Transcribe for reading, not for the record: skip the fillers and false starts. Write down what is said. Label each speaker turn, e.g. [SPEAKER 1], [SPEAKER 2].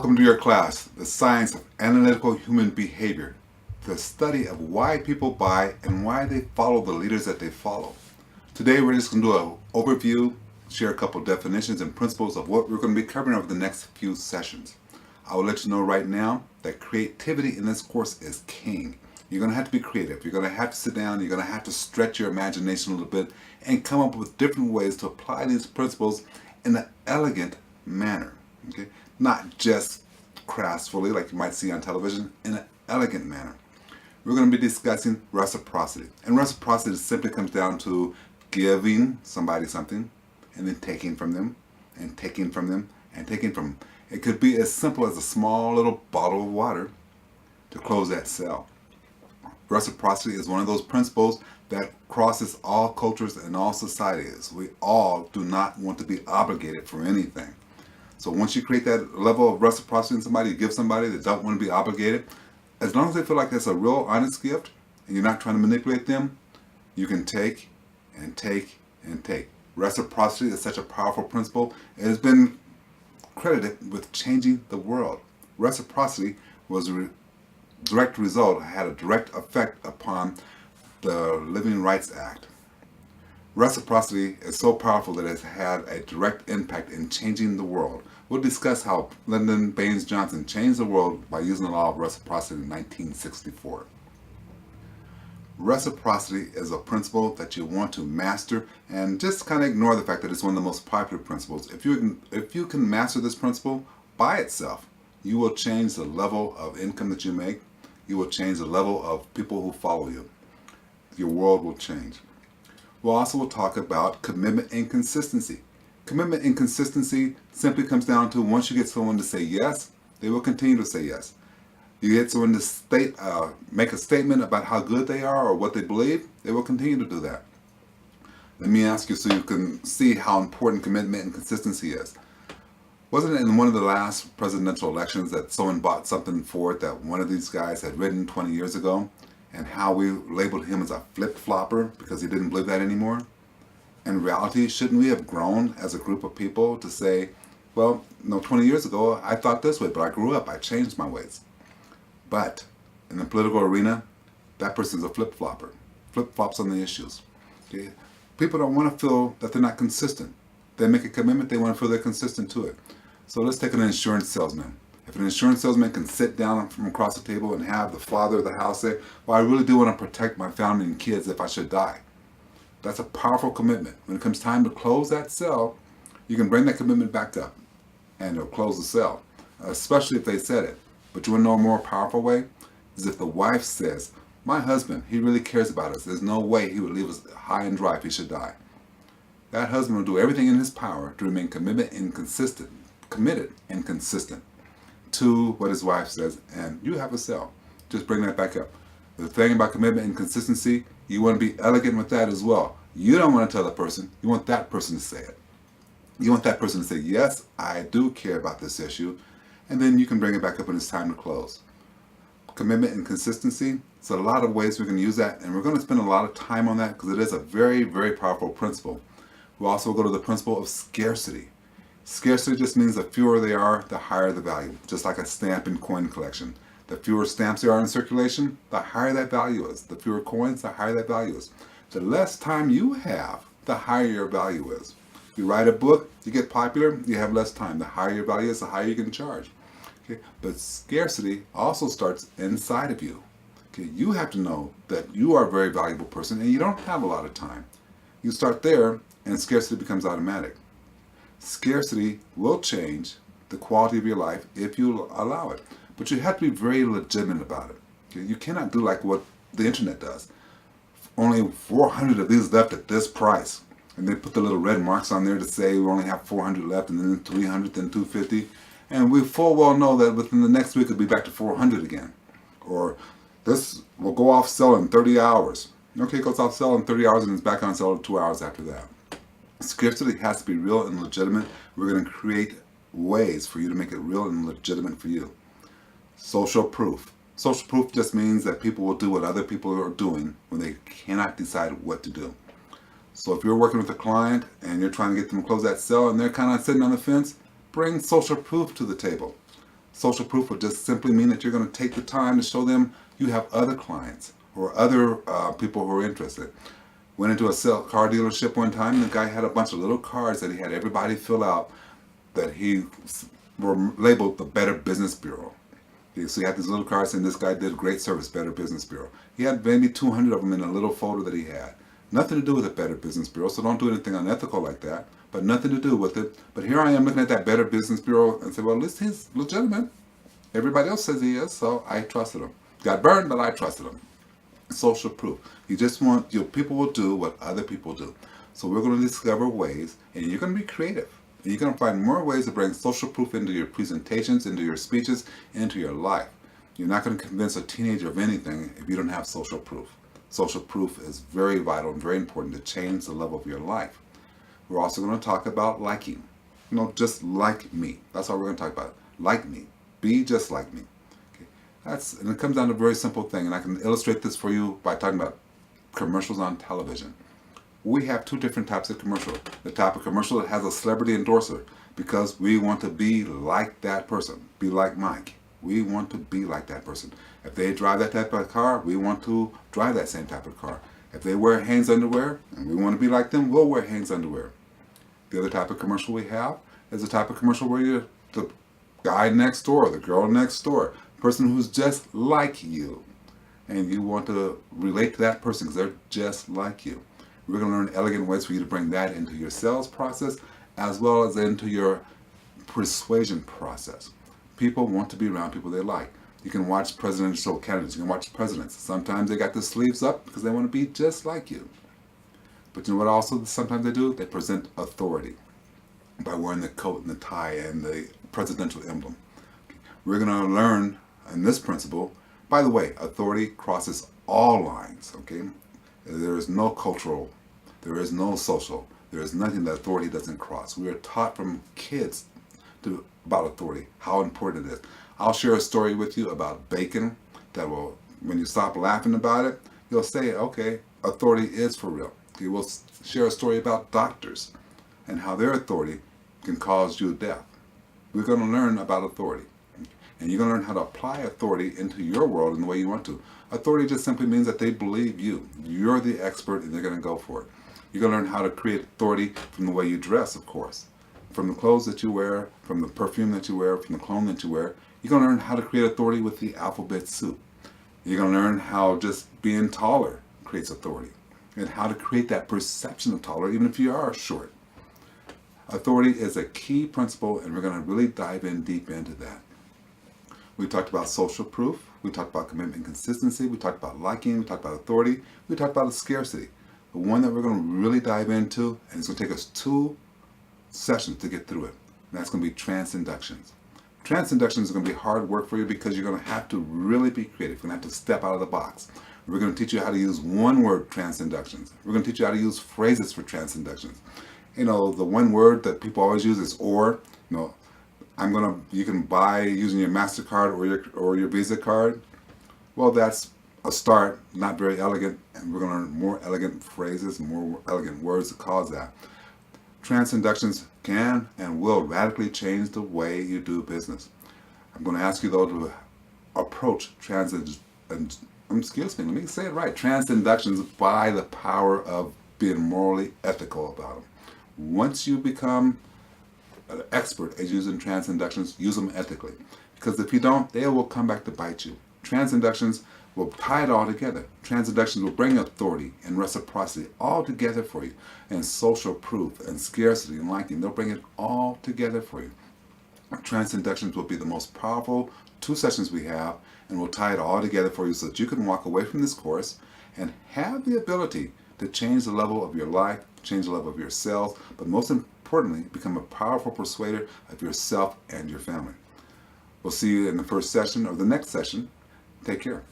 [SPEAKER 1] Welcome to your class, The Science of Analytical Human Behavior, the study of why people buy and why they follow the leaders that they follow. Today we're just going to do an overview, share a couple definitions and principles of what we're going to be covering over the next few sessions. I will let you know right now that creativity in this course is king. You're going to have to be creative. You're going to have to sit down. You're going to have to stretch your imagination a little bit and come up with different ways to apply these principles in an elegant manner. Okay? Not just crassfully like you might see on television, in an elegant manner. We're going to be discussing reciprocity. And reciprocity simply comes down to giving somebody something and then taking from them and taking from them and taking from them. It could be as simple as a small little bottle of water to close that sale. Reciprocity is one of those principles that crosses all cultures and all societies. We all do not want to be obligated for anything. So once you create that level of reciprocity in somebody, you give somebody that don't want to be obligated, as long as they feel like it's a real honest gift and you're not trying to manipulate them, you can take and take and take. Reciprocity is such a powerful principle. It has been credited with changing the world. Reciprocity was a direct result, had a direct effect upon the Living Rights Act. Reciprocity is so powerful that it has had a direct impact in changing the world. We'll discuss how Lyndon Baines Johnson changed the world by using the law of reciprocity in 1964. Reciprocity is a principle that you want to master, and just kind of ignore the fact that it's one of the most popular principles. If you can master this principle by itself, you will change the level of income that you make. You will change the level of people who follow you. Your world will change. We'll also talk about commitment and consistency. Commitment and consistency simply comes down to once you get someone to say yes, they will continue to say yes. You get someone to make a statement about how good they are or what they believe, they will continue to do that. Let me ask you so you can see how important commitment and consistency is. Wasn't it in one of the last presidential elections that someone bought something for it that one of these guys had written 20 years ago? And how we labeled him as a flip-flopper because he didn't believe that anymore? In reality, shouldn't we have grown as a group of people to say, well, no, 20 years ago I thought this way, but I grew up, I changed my ways. But in the political arena, that person's a flip-flopper. Flip-flops on the issues. Okay? People don't want to feel that they're not consistent. They make a commitment, they want to feel they're consistent to it. So let's take an insurance salesman. If an insurance salesman can sit down from across the table and have the father of the house say, well, I really do want to protect my family and kids if I should die. That's a powerful commitment. When it comes time to close that sale, you can bring that commitment back up and it'll close the sale, especially if they said it. But you want to know a more powerful way? Is if the wife says, my husband, he really cares about us. There's no way he would leave us high and dry if he should die. That husband will do everything in his power to remain committed and consistent to what his wife says, and you have a sale. Just bring that back up. The thing about commitment and consistency, you want to be elegant with that as well. You don't want to tell the person, you want that person to say it. You want that person to say, yes, I do care about this issue, and then you can bring it back up when it's time to close. Commitment and consistency, it's a lot of ways we can use that, and we're going to spend a lot of time on that because it is a very, very powerful principle. We'll also go to the principle of scarcity. Scarcity just means the fewer they are, the higher the value, just like a stamp and coin collection. The fewer stamps there are in circulation, the higher that value is. The fewer coins, the higher that value is. The less time you have, the higher your value is. If you write a book, you get popular, you have less time. The higher your value is, the higher you can charge. Okay? But scarcity also starts inside of you. Okay? You have to know that you are a very valuable person and you don't have a lot of time. You start there and scarcity becomes automatic. Scarcity will change the quality of your life if you allow it. But you have to be very legitimate about it. Okay? You cannot do like what the internet does. Only 400 of these left at this price. And they put the little red marks on there to say we only have 400 left, and then 300, then 250. And we full well know that within the next week it'll be back to 400 again. Or this will go off sale in 30 hours. Okay, it goes off sale in 30 hours and it's back on sale in 2 hours after that. Scarcity has to be real and legitimate. We're going to create ways for you to make it real and legitimate for you. Social proof. Social proof just means that people will do what other people are doing when they cannot decide what to do. So if you're working with a client and you're trying to get them to close that sale and they're kind of sitting on the fence, bring social proof to the table. Social proof will just simply mean that you're going to take the time to show them you have other clients or other people who are interested. Went into a car dealership one time, and the guy had a bunch of little cards that he had everybody fill out that he were labeled the Better Business Bureau. So he had these little cards saying this guy did great service, Better Business Bureau. He had maybe 200 of them in a little folder that he had. Nothing to do with the Better Business Bureau, so don't do anything unethical like that, but nothing to do with it. But here I am looking at that Better Business Bureau and say, well, at least he's legitimate. Everybody else says he is, so I trusted him. Got burned, but I trusted him. Social proof. You just want, people will do what other people do. So we're going to discover ways, and you're going to be creative. And you're going to find more ways to bring social proof into your presentations, into your speeches, into your life. You're not going to convince a teenager of anything if you don't have social proof. Social proof is very vital and very important to change the level of your life. We're also going to talk about liking. Just like me. That's all we're going to talk about. Like me. Be just like me. Okay. And it comes down to a very simple thing, and I can illustrate this for you by talking about commercials on television. We have two different types of commercial. The type of commercial that has a celebrity endorser because we want to be like that person. Be like Mike. We want to be like that person. If they drive that type of car, we want to drive that same type of car. If they wear Hanes underwear and we want to be like them, we'll wear Hanes underwear. The other type of commercial we have is the type of commercial where you're the guy next door, the girl next door, person who's just like you. And you want to relate to that person because they're just like you. We're going to learn elegant ways for you to bring that into your sales process as well as into your persuasion process. People want to be around people they like. You can watch presidential candidates. You can watch presidents. Sometimes they got the sleeves up because they want to be just like you. But you know what also sometimes they do? They present authority by wearing the coat and the tie and the presidential emblem. We're going to learn in this principle. By the way, authority crosses all lines, okay? There is no cultural, there is no social, there is nothing that authority doesn't cross. We are taught from kids about authority, how important it is. I'll share a story with you about bacon that will, when you stop laughing about it, you'll say, okay, authority is for real. Okay, we'll share a story about doctors and how their authority can cause you death. We're going to learn about authority. And you're going to learn how to apply authority into your world in the way you want to. Authority just simply means that they believe you. You're the expert and they're going to go for it. You're going to learn how to create authority from the way you dress, of course. From the clothes that you wear, from the perfume that you wear, from the cologne that you wear. You're going to learn how to create authority with the alphabet soup. You're going to learn how just being taller creates authority. And how to create that perception of taller even if you are short. Authority is a key principle and we're going to really dive in deep into that. We talked about social proof, we talked about commitment and consistency, we talked about liking, we talked about authority, we talked about scarcity. The one that we're going to really dive into, and it's going to take us 2 sessions to get through it, and that's going to be transinductions. Transinductions is going to be hard work for you because you're going to have to really be creative. You're going to have to step out of the box. We're going to teach you how to use one-word transinductions. We're going to teach you how to use phrases for transinductions. The one word that people always use is or. You can buy using your MasterCard or your Visa card. Well, that's a start, not very elegant, and we're going to learn more elegant phrases, more elegant words to cause that. Transinductions can and will radically change the way you do business. I'm going to ask you though to approach transinductions by the power of being morally ethical about them. Once you become an expert at using transinductions, use them ethically. Because if you don't, they will come back to bite you. Transinductions will tie it all together. Transinductions will bring authority and reciprocity all together for you. And social proof and scarcity and liking, they'll bring it all together for you. Transinductions will be the most powerful 2 sessions we have, and we'll tie it all together for you so that you can walk away from this course and have the ability to change the level of your life, change the level of your sales, but most importantly, become a powerful persuader of yourself and your family. We'll see you in the first session or the next session. Take care.